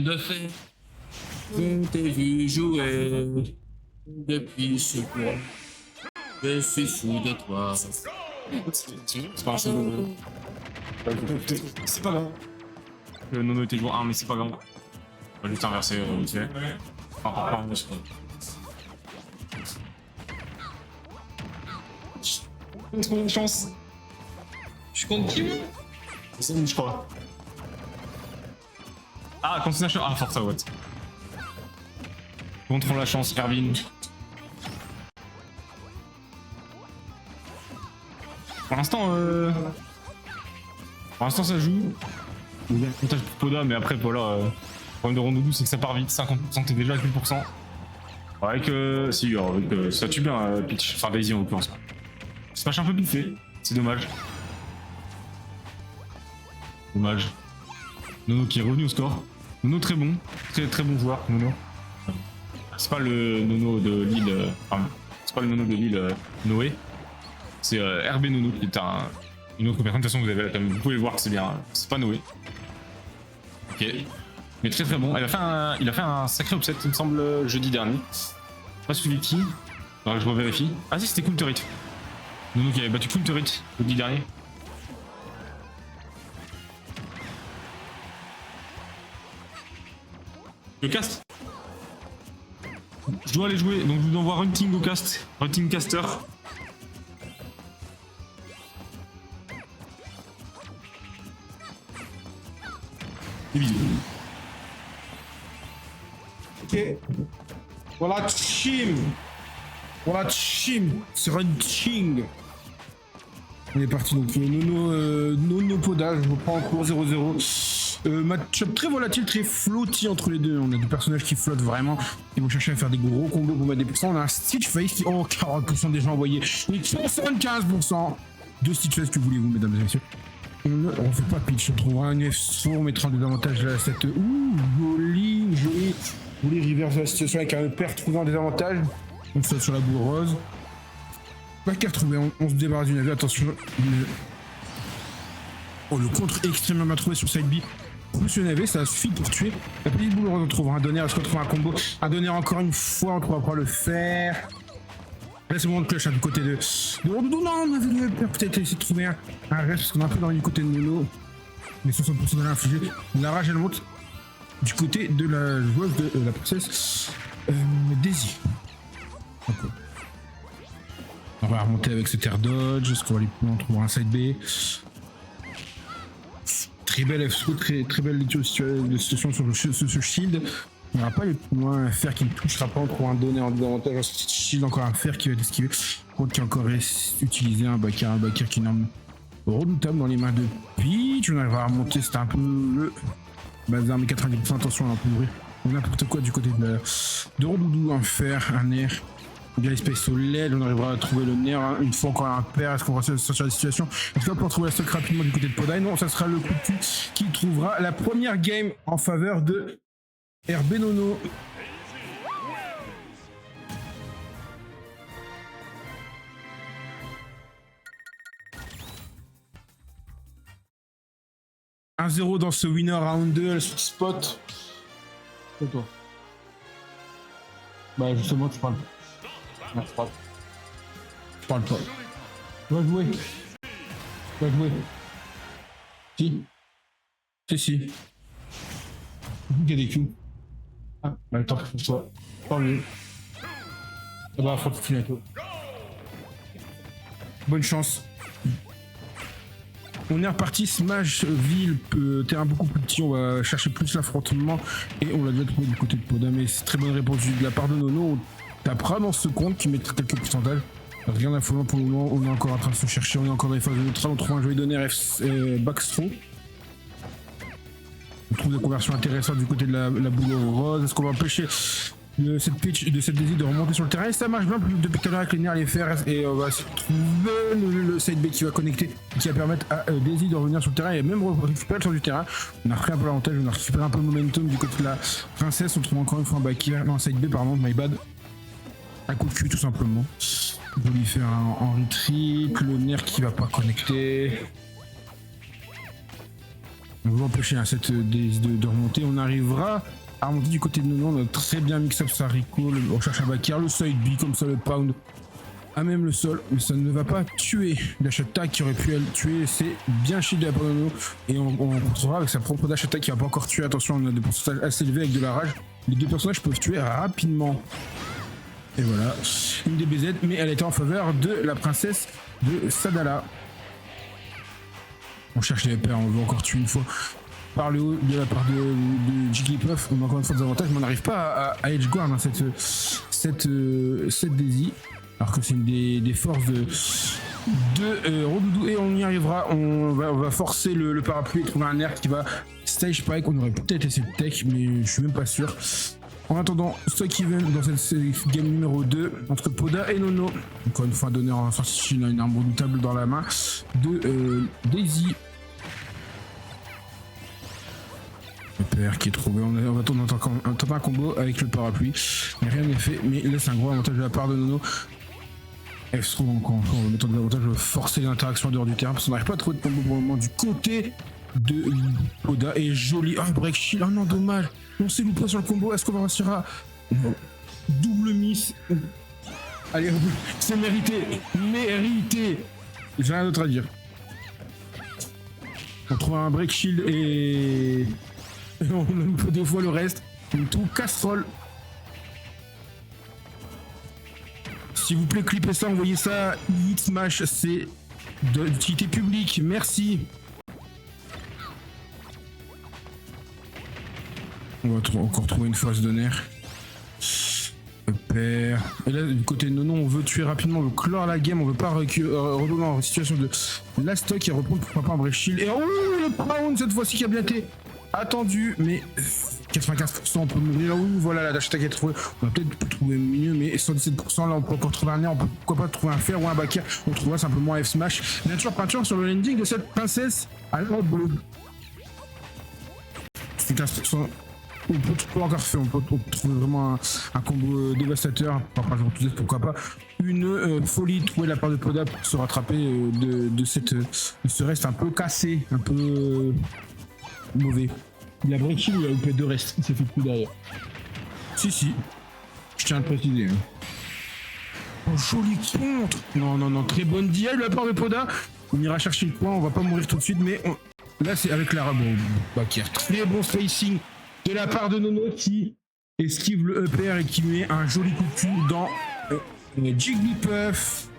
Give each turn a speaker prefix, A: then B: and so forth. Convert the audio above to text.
A: viennent de faire. Je t'ai vu jouer depuis ce jour. Je suis fou de toi.
B: C'est pas un chose. C'est pas grave. Le Nono était joueur 1, mais c'est pas grave. On va juste inverser vite fait. Enfin, je crois. Trop de chance.
A: Je compte qui, moi?
B: C'est ça, je crois. Ah, continuation. Ah, Forza Watt. Contrôle la chance, Erwin. Pour l'instant, ça joue. Il y a un comptage pour Poda, mais après, voilà. Le problème de Rondoudou, c'est que ça part vite. 50%, t'es déjà à 8%. Avec, si, ça tue bien, Peach. Enfin, Daisy en l'occurrence. C'est pas un peu biffé. C'est dommage. Dommage. Nono qui est revenu au score. Nono très bon. Très bon joueur, Nono. C'est pas le Nono de Lille. Enfin, c'est pas le Nono de Lille Noé. C'est RB Nono qui est une autre personne. De toute façon, vous pouvez le voir que c'est bien. C'est pas Noé. Ok. Mais très bon. Il a fait un sacré upset, il me semble, jeudi dernier. Pas suivi qui. Alors, je revérifie. Ah si, c'était Kulturit. Nono qui avait battu Kulturit jeudi dernier. Le cast. Je dois aller jouer, donc je vous envoie Hunting au cast. Hunting caster. Des bisous.
C: Ok. Voilà Chim. Voilà Chim. C'est Hunting. On est parti donc Nono Poda, je reprends en cours 0-0. Match-up très volatile, très flotti entre les deux. On a des personnages qui flottent vraiment. Ils vont chercher à faire des gros combos pour mettre des pourcents. On a un Stitch Face qui. Oh, 40% déjà envoyés. Et 75%. Deux Stitch Face, que voulez-vous, mesdames et messieurs? On fait pas pitch, on trouvera un UF4, on mettra des avantages là, cette. Ouh, joli reverse de la situation avec un père trouvant des avantages. On saute sur la boule rose. Pas qu'à retrouver, on se débarrasse du navire, attention. Oh, le contre extrêmement bien trouvé sur side B. Plus le navet, ça suffit pour tuer. La petite boule rose, on trouvera un donner, est-ce qu'on trouvera un combo? Un donner encore une fois, on trouvera pas le faire. Là, c'est le moment de cloche hein, du côté de Rondoudou. Non, on avait peut-être essayé de trouver un reste parce qu'on est un peu dans du côté de Nono. Mais 60% de l'infligé. La rage, elle monte du côté de la joueuse de la princesse Daisy. Okay. On va remonter avec ce terre dodge. Est-ce qu'on va aller plus loin? On trouvera un side B. Très belle F2, très belle situation sur ce shield. Il n'y aura pas le moins un fer qui ne touchera pas, on trouve un donné en désavantage, un shield, encore un fer qui va être esquivé. Contre qui a encore utilisé un backer qui est redoutable dans les mains de Peach. On arrivera à remonter, c'était un peu le bazar, mais 90%, attention, on a pu ouvrir n'importe quoi du côté de Rondoudou, un fer, un air. Bien espèce au LED, on arrivera à trouver le nerf, hein. Une fois encore un pair, est-ce qu'on va sortir de la situation? Est-ce qu'on va pouvoir trouver la stock rapidement du côté de Podai? Non, ça sera le coup de cul qui trouvera la première game en faveur de RB Nono. « 1-0 dans ce winner round 2, elle sweet spot. C'est toi. Bah justement, tu parles. Non, je parle pas. Tu vas jouer. Si. Il y a des coups. Ah, bah le temps pour toi. Tant mieux. Ah bah, faut que tu finisses toi. Bonne chance. On est reparti, Smashville, terrain beaucoup plus petit, on va chercher plus l'affrontement et on l'a déjà trouvé du côté de Poda, mais c'est très bonne réponse de la part de Nono. On tapera dans ce compte qui met quelques pourcentages. Rien d'affolant pour le moment, on est encore en train de se chercher, on est encore dans les phases de neutral, on trouve un joli donner backstrom. On trouve des conversions intéressantes du côté de la boule rose. Est-ce qu'on va empêcher cette pitch de cette Daisy de remonter sur le terrain? Et ça marche bien depuis tout à l'heure avec les nerfs, les fers, et on va se trouver le side B qui va connecter, qui va permettre à Daisy de revenir sur le terrain et même récupérer le sur du terrain. On a repris un peu l'avantage, on a récupéré un peu le momentum du côté de la princesse. On trouve encore une fois un back non, un side B, pardon, my bad. Un coup de cul tout simplement. On peut lui faire un retreat, le nerf qui va pas connecter. On veut empêcher hein, cette de remonter. On arrivera à remonter du côté de Nono. On a très bien mix-up sa Rico. On cherche un backer, le side B comme ça, le pound. À même le sol, mais ça ne va pas tuer Dash Attack qui aurait pu le tuer. C'est bien chier de la part de Nono. Et on contrôlera avec sa propre Dash Attack qui va pas encore tuer. Attention, on a des pourcentages assez élevés avec de la rage. Les deux personnages peuvent tuer rapidement. Et voilà, une DBZ, mais elle était en faveur de la princesse de Sadala. On cherche les pairs, on veut encore tuer une fois par le haut de la part de Jigglypuff. On a encore une fois des avantages, mais on n'arrive pas à edgeguard hein, cette Daisy. Alors que c'est une des forces de Rodoudou et on y arrivera. On va forcer le parapluie et trouver un air qui va stage pike. On aurait peut-être essayé de tech, mais je suis même pas sûr. En attendant, stock event dans cette game numéro 2 entre Poda et Nono. Encore une fois, d'honneur en sortie, une arme redoutable dans la main de Daisy. Le père qui est trouvé. On va tenter un combo avec le parapluie. Mais rien n'est fait. Mais là, c'est un gros avantage de la part de Nono. Elle se trouve encore. On va mettre des avantages de forcer l'interaction en dehors du terrain parce qu'on n'arrive pas à trouver de combo pour le moment du côté de Poda. Et joli. Oh, break shield. Oh non, dommage. On s'est loupé sur le combo. Est-ce qu'on va réussir à double miss? Allez, c'est mérité. Mérité. J'ai rien d'autre à dire. On trouve un break shield et on loupe deux fois le reste. Une tout casserole. S'il vous plaît, clippez ça, envoyez ça. Smash, c'est d'utilité publique. Merci. On va encore trouver une phase de nerf. Père. Et là, du côté de Nono, on veut tuer rapidement, on veut clore la game, on veut pas retourner en situation de la stock et reprendre pourquoi pas un break shield. Et oh, le pound cette fois-ci qui a bien été attendu, mais 95% on peut mourir. Là, oui, voilà, la dash attack est trouvée. On va peut-être trouver mieux, mais 117% là, on peut encore trouver un air, on peut pourquoi pas trouver un fer ou un backer. On trouvera simplement un F-Smash. Nature peinture sur le landing de cette princesse à la bleu. C'est 15%. On peut encore faire, on peut trouver vraiment un combo dévastateur. Par exemple, pourquoi pas une folie trouvée de la part de Poda pour se rattraper de ce reste un peu cassé, un peu mauvais. Il a breaking ou il a loupé deux restes, il s'est fait coup derrière. Si, je tiens à le préciser. Oh, joli contre. Non, très bonne DI de la part de Poda. On ira chercher le coin, on va pas mourir tout de suite, mais là c'est avec la bon, Bakir. Très bon spacing de la part de Nono qui esquive le upper et qui met un joli coup de cul dans Jigglypuff.